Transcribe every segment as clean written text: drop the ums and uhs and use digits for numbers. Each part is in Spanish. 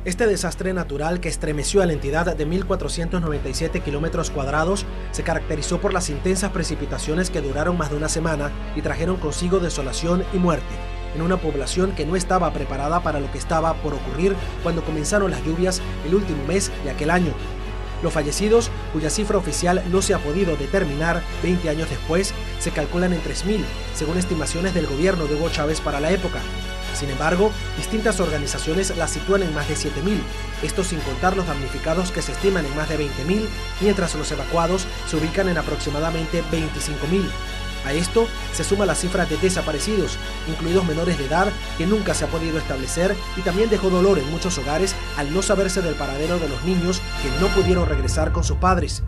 Este desastre natural que estremeció a la entidad de 1.497 kilómetros cuadrados se caracterizó por las intensas precipitaciones que duraron más de una semana y trajeron consigo desolación y muerte, en una población que no estaba preparada para lo que estaba por ocurrir cuando comenzaron las lluvias el último mes de aquel año. Los fallecidos, cuya cifra oficial no se ha podido determinar 20 años después, se calculan en 3.000, según estimaciones del gobierno de Hugo Chávez para la época. Sin embargo, distintas organizaciones la sitúan en más de 7.000, esto sin contar los damnificados que se estiman en más de 20.000, mientras los evacuados se ubican en aproximadamente 25.000. A esto se suma la cifra de desaparecidos, incluidos menores de edad que nunca se ha podido establecer, y también dejó dolor en muchos hogares al no saberse del paradero de los niños que no pudieron regresar con sus padres.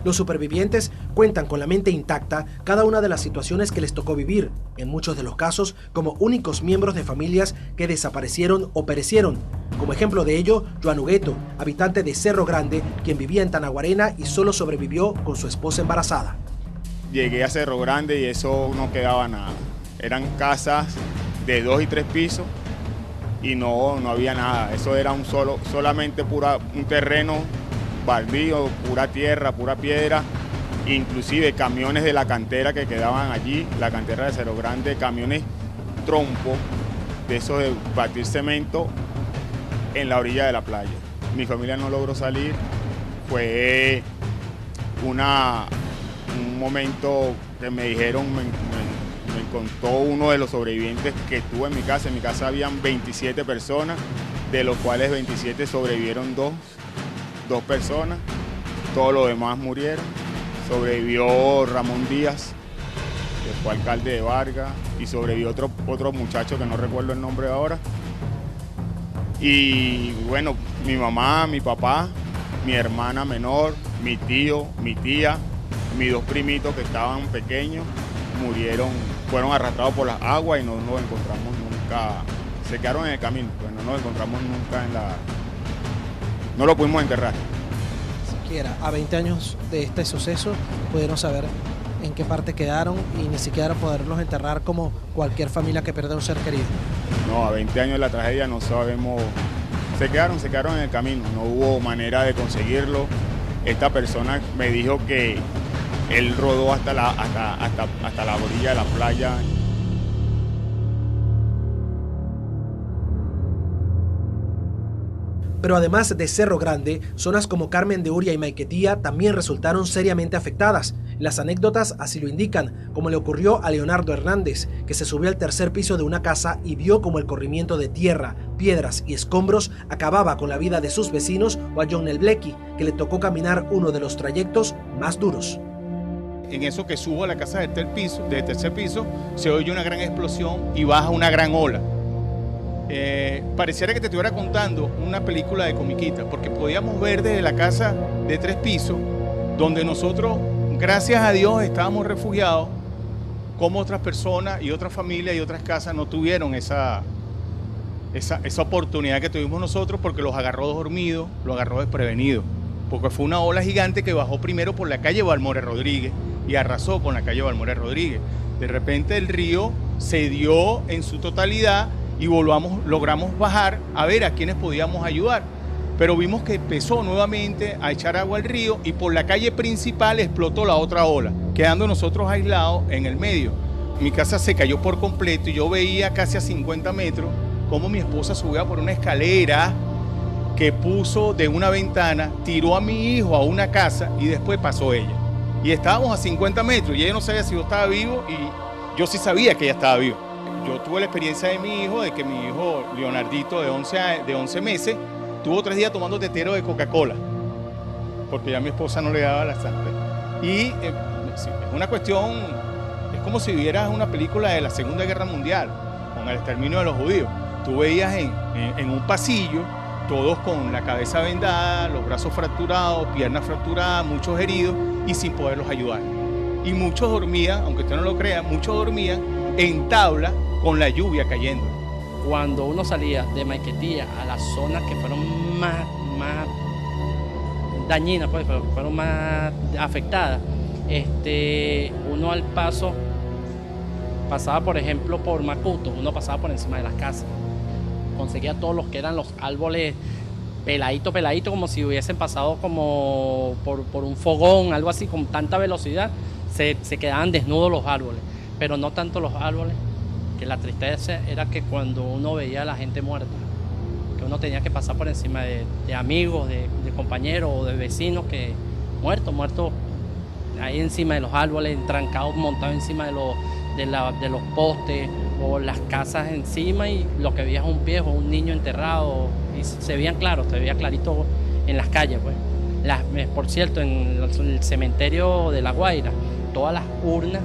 Los supervivientes cuentan con la mente intacta cada una de las situaciones que les tocó vivir, en muchos de los casos como únicos miembros de familias que desaparecieron o perecieron. Como ejemplo de ello, Joan Hugueto, habitante de Cerro Grande, quien vivía en Tanaguarena y solo sobrevivió con su esposa embarazada. Llegué a Cerro Grande y eso no quedaba nada. Eran casas de 2 y 3 pisos y no había nada. Eso era solamente un terreno baldío, pura tierra, pura piedra, inclusive camiones de la cantera que quedaban allí, la cantera de Cerro Grande, camiones trompo, de eso de batir cemento en la orilla de la playa. Mi familia no logró salir, fue un momento que me dijeron, me contó uno de los sobrevivientes que estuvo en mi casa. En mi casa habían 27 personas, de los cuales 27 sobrevivieron dos personas, todos los demás murieron. Sobrevivió Ramón Díaz, que fue alcalde de Vargas, y sobrevivió otro muchacho que no recuerdo el nombre ahora. Y bueno, mi mamá, mi papá, mi hermana menor, mi tío, mi tía, mis 2 primitos que estaban pequeños, murieron, fueron arrastrados por las aguas y no nos encontramos nunca, se quedaron en el camino, pues no nos encontramos nunca no lo pudimos enterrar. Siquiera a 20 años de este suceso pudieron saber en qué parte quedaron y ni siquiera poderlos enterrar como cualquier familia que pierde un ser querido. No, a 20 años de la tragedia no sabemos, se quedaron en el camino, no hubo manera de conseguirlo. Esta persona me dijo que él rodó hasta la orilla de la playa. Pero además de Cerro Grande, zonas como Carmen de Uria y Maiquetía también resultaron seriamente afectadas. Las anécdotas así lo indican, como le ocurrió a Leonardo Hernández, que se subió al tercer piso de una casa y vio como el corrimiento de tierra, piedras y escombros acababa con la vida de sus vecinos, o a John Nelblecki, que le tocó caminar uno de los trayectos más duros. En eso que subo a la casa del tercer piso, se oye una gran explosión y baja una gran ola. Pareciera que te estuviera contando una película de comiquita, porque podíamos ver desde la casa de 3 pisos, donde nosotros, gracias a Dios, estábamos refugiados, como otras personas y otras familias y otras casas no tuvieron esa oportunidad que tuvimos nosotros, porque los agarró dormidos, los agarró desprevenidos, porque fue una ola gigante que bajó primero por la calle Balmores Rodríguez y arrasó con la calle Balmores Rodríguez. De repente el río se dio en su totalidad y logramos bajar a ver a quienes podíamos ayudar. Pero vimos que empezó nuevamente a echar agua al río y por la calle principal explotó la otra ola, quedando nosotros aislados en el medio. Mi casa se cayó por completo y yo veía casi a 50 metros cómo mi esposa subía por una escalera que puso de una ventana, tiró a mi hijo a una casa y después pasó ella. Y estábamos a 50 metros y ella no sabía si yo estaba vivo y yo sí sabía que ella estaba viva. Yo tuve la experiencia de mi hijo, de que mi hijo Leonardito de 11 meses tuvo 3 días tomando tetero de Coca-Cola, porque ya mi esposa no le daba la sangre. Y es una cuestión, es como si vieras una película de la Segunda Guerra Mundial, con el exterminio de los judíos. Tú veías en un pasillo, todos con la cabeza vendada, los brazos fracturados, piernas fracturadas, muchos heridos y sin poderlos ayudar. Y muchos dormían, aunque usted no lo crea, muchos dormían en tabla con la lluvia cayendo. Cuando uno salía de Maiquetía a las zonas que fueron más dañinas, pues, fueron más afectadas, uno al paso pasaba, por ejemplo, por Macuto, uno pasaba por encima de las casas. conseguía todos los que eran los árboles peladito, como si hubiesen pasado como por un fogón, algo así, con tanta velocidad, se quedaban desnudos los árboles. Pero no tanto los árboles, que la tristeza era que cuando uno veía a la gente muerta, que uno tenía que pasar por encima de amigos, de compañeros o de vecinos que muertos ahí encima de los árboles, trancados, montados encima de los postes o las casas encima, y lo que veías un viejo, un niño enterrado, y se veía clarito en las calles, pues. Por cierto, en el cementerio de La Guaira, todas las urnas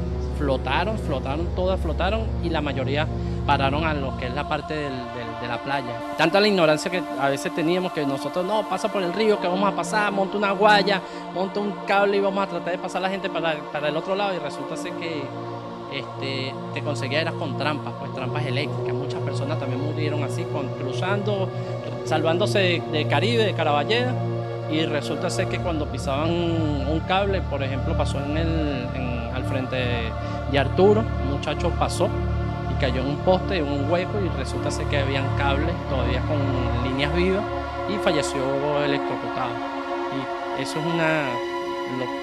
todas flotaron, y la mayoría pararon a lo que es la parte de la playa. Tanta la ignorancia que a veces teníamos, que nosotros, no, pasa por el río, que vamos a pasar, monta una guaya, monta un cable y vamos a tratar de pasar la gente para el otro lado, y resulta ser que te conseguía eras con trampas, pues trampas eléctricas. Muchas personas también murieron así, cruzando, salvándose de Caribe, de Caraballeda, y resulta ser que cuando pisaban un cable, por ejemplo, pasó al frente de Arturo, un muchacho pasó y cayó en un poste, en un hueco, y resulta ser que habían cables todavía con líneas vivas, y falleció electrocutado. Y eso es una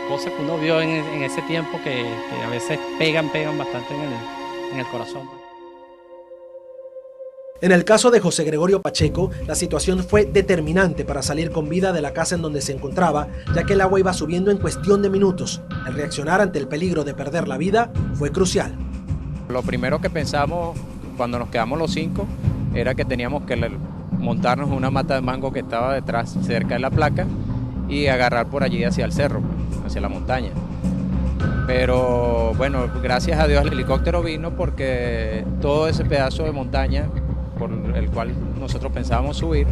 cosa que uno vio en ese tiempo que a veces pegan bastante en el corazón. En el caso de José Gregorio Pacheco, la situación fue determinante para salir con vida de la casa en donde se encontraba, ya que el agua iba subiendo en cuestión de minutos. El reaccionar ante el peligro de perder la vida fue crucial. Lo primero que pensamos cuando nos quedamos los 5 era que teníamos que montarnos una mata de mango que estaba detrás, cerca de la placa, y agarrar por allí hacia el cerro, hacia la montaña. Pero bueno, gracias a Dios el helicóptero vino, porque todo ese pedazo de montaña por el cual nosotros pensábamos subir,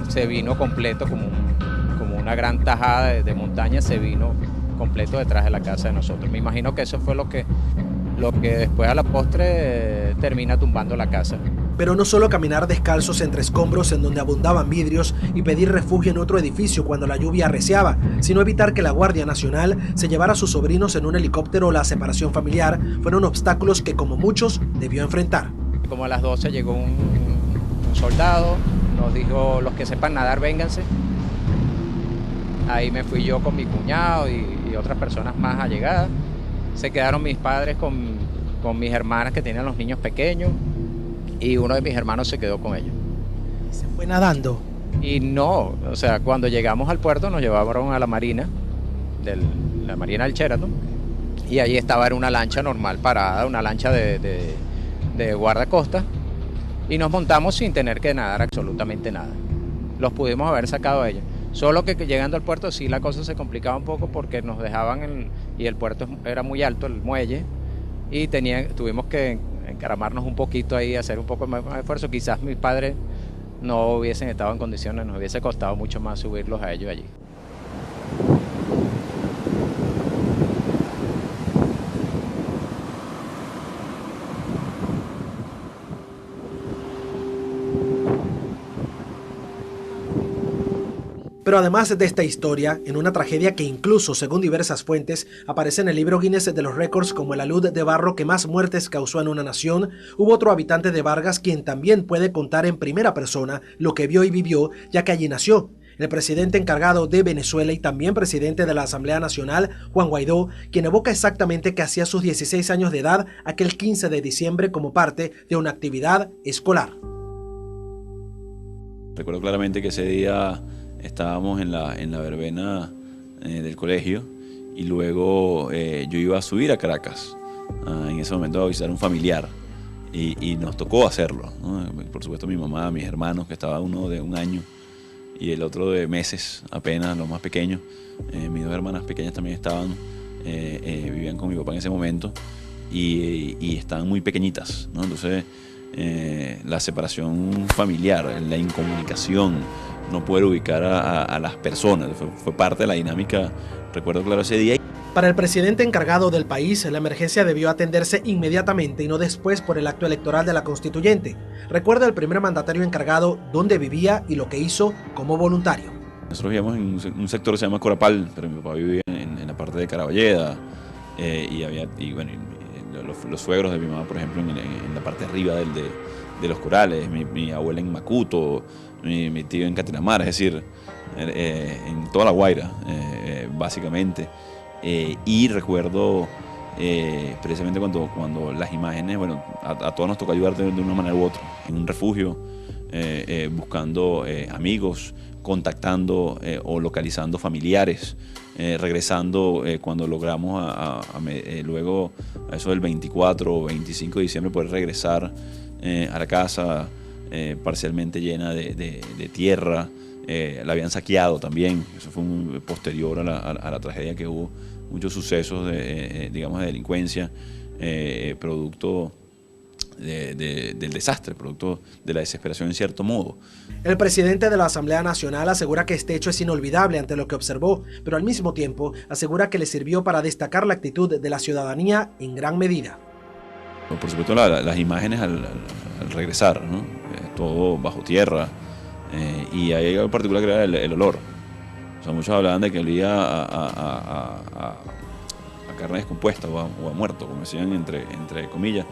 se vino completo, como una gran tajada de montaña, se vino completo detrás de la casa de nosotros. Me imagino que eso fue lo que después a la postre termina tumbando la casa. Pero no solo caminar descalzos entre escombros en donde abundaban vidrios y pedir refugio en otro edificio cuando la lluvia arreciaba, sino evitar que la Guardia Nacional se llevara a sus sobrinos en un helicóptero o la separación familiar, fueron obstáculos que, como muchos, debió enfrentar. Como a las 12 llegó un soldado, nos dijo: los que sepan nadar, vénganse. Ahí me fui yo con mi cuñado y otras personas más allegadas. Se quedaron mis padres con mis hermanas que tenían los niños pequeños, y uno de mis hermanos se quedó con ellos. ¿Se fue nadando? Y no, o sea, cuando llegamos al puerto nos llevaron a la marina, la marina del Sheraton, y allí estaba, era una lancha normal parada, una lancha de guardacosta, y nos montamos sin tener que nadar absolutamente nada. Los pudimos haber sacado a ellos. Solo que llegando al puerto sí la cosa se complicaba un poco, porque nos dejaban y el puerto era muy alto, el muelle, y tuvimos que encaramarnos un poquito ahí, hacer un poco más de esfuerzo. Quizás mis padres no hubiesen estado en condiciones, nos hubiese costado mucho más subirlos a ellos allí. Pero además de esta historia, en una tragedia que incluso, según diversas fuentes, aparece en el libro Guinness de los récords como el alud de barro que más muertes causó en una nación, hubo otro habitante de Vargas quien también puede contar en primera persona lo que vio y vivió, ya que allí nació. El presidente encargado de Venezuela y también presidente de la Asamblea Nacional, Juan Guaidó, quien evoca exactamente que hacía sus 16 años de edad aquel 15 de diciembre como parte de una actividad escolar. Recuerdo claramente que ese día estábamos en la verbena del colegio, y luego yo iba a subir a Caracas, en ese momento a visitar a un familiar, y nos tocó hacerlo, ¿no? Por supuesto mi mamá, mis hermanos, que estaba uno de 1 año y el otro de meses apenas, los más pequeños. Mis 2 hermanas pequeñas también estaban, vivían con mi papá en ese momento, y estaban muy pequeñitas, ¿no? Entonces la separación familiar, la incomunicación, no poder ubicar a las personas, fue parte de la dinámica, recuerdo claro ese día. Para el presidente encargado del país, la emergencia debió atenderse inmediatamente y no después por el acto electoral de la constituyente. Recuerda el primer mandatario encargado dónde vivía y lo que hizo como voluntario. Nosotros vivíamos en un sector que se llama Corapal, pero mi papá vivía en la parte de Caraballeda, y los suegros de mi mamá, por ejemplo, en la parte de arriba de los corales, mi abuela en Macuto, mi tío en Catenamar, es decir, en toda La Guaira, básicamente. Y recuerdo precisamente cuando las imágenes, bueno, a todos nos toca ayudar de una manera u otra, en un refugio, buscando amigos, contactando o localizando familiares, regresando cuando logramos luego a eso del 24 o 25 de diciembre poder regresar a la casa parcialmente llena de tierra. La habían saqueado también, eso fue posterior a la tragedia, que hubo muchos sucesos digamos, de delincuencia, producto del desastre, producto de la desesperación en cierto modo. El presidente de la Asamblea Nacional asegura que este hecho es inolvidable ante lo que observó, pero al mismo tiempo asegura que le sirvió para destacar la actitud de la ciudadanía en gran medida. Por supuesto las imágenes al regresar, ¿no? Todo bajo tierra, y hay algo en particular que era el olor. O sea, muchos hablaban de que olía a carne descompuesta o a muerto, como decían entre comillas.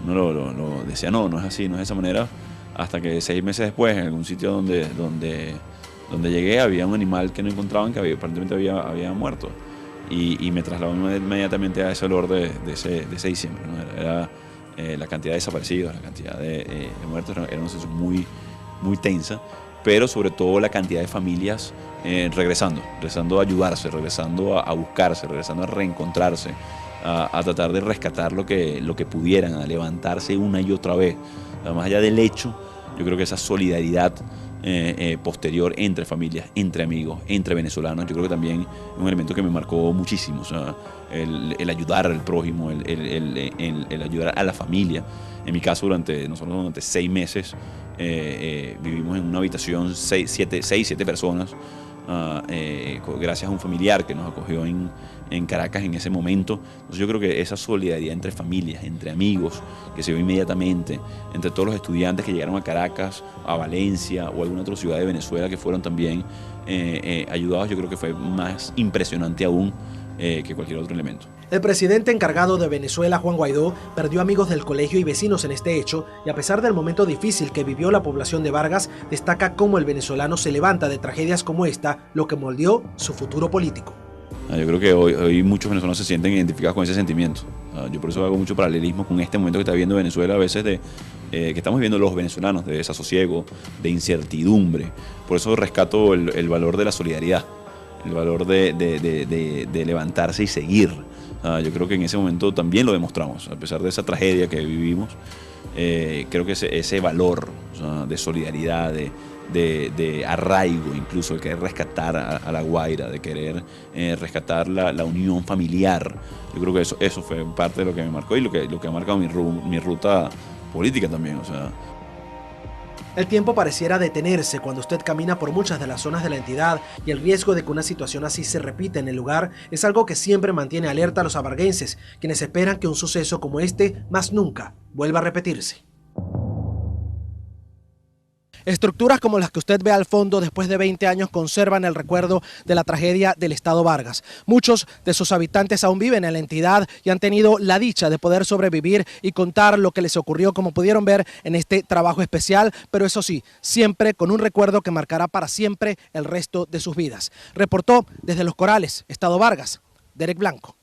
Uno lo decía, no es así, no es de esa manera, hasta que 6 meses después, en algún sitio donde llegué, había un animal que no encontraban, que aparentemente había muerto. Y me trasladó inmediatamente a ese olor de ese diciembre, ¿no? Era la cantidad de desaparecidos, la cantidad de muertos, era una sensación muy tensa, pero sobre todo la cantidad de familias regresando a ayudarse, regresando a buscarse, regresando a reencontrarse, a tratar de rescatar lo que pudieran, a levantarse una y otra vez. Más allá del hecho, yo creo que esa solidaridad posterior entre familias, entre amigos, entre venezolanos, yo creo que también es un elemento que me marcó muchísimo. O sea, el ayudar al prójimo, el ayudar a la familia. En mi caso, nosotros durante 6 meses vivimos en una habitación 6-7 personas, gracias a un familiar que nos acogió en Caracas en ese momento. Entonces yo creo que esa solidaridad entre familias, entre amigos, que se vio inmediatamente, entre todos los estudiantes que llegaron a Caracas, a Valencia o a alguna otra ciudad de Venezuela que fueron también ayudados, yo creo que fue más impresionante aún que cualquier otro elemento. El presidente encargado de Venezuela, Juan Guaidó, perdió amigos del colegio y vecinos en este hecho, y a pesar del momento difícil que vivió la población de Vargas, destaca cómo el venezolano se levanta de tragedias como esta, lo que moldeó su futuro político. Yo creo que hoy muchos venezolanos se sienten identificados con ese sentimiento. Yo por eso hago mucho paralelismo con este momento que está viviendo Venezuela, a veces que estamos viviendo los venezolanos, de desasosiego, de incertidumbre. Por eso rescato el valor de la solidaridad, el valor de levantarse y seguir. Yo creo que en ese momento también lo demostramos, a pesar de esa tragedia que vivimos. Creo que ese valor, o sea, de solidaridad, de arraigo, incluso de querer rescatar a La Guaira, de querer rescatar la unión familiar. Yo creo que eso fue parte de lo que me marcó y lo que ha marcado mi ruta política también. O sea, el tiempo pareciera detenerse cuando usted camina por muchas de las zonas de la entidad, y el riesgo de que una situación así se repita en el lugar es algo que siempre mantiene alerta a los abarguenses, quienes esperan que un suceso como este más nunca vuelva a repetirse. Estructuras como las que usted ve al fondo después de 20 años conservan el recuerdo de la tragedia del Estado Vargas. Muchos de sus habitantes aún viven en la entidad y han tenido la dicha de poder sobrevivir y contar lo que les ocurrió, como pudieron ver en este trabajo especial, pero eso sí, siempre con un recuerdo que marcará para siempre el resto de sus vidas. Reportó desde Los Corales, Estado Vargas, Derek Blanco.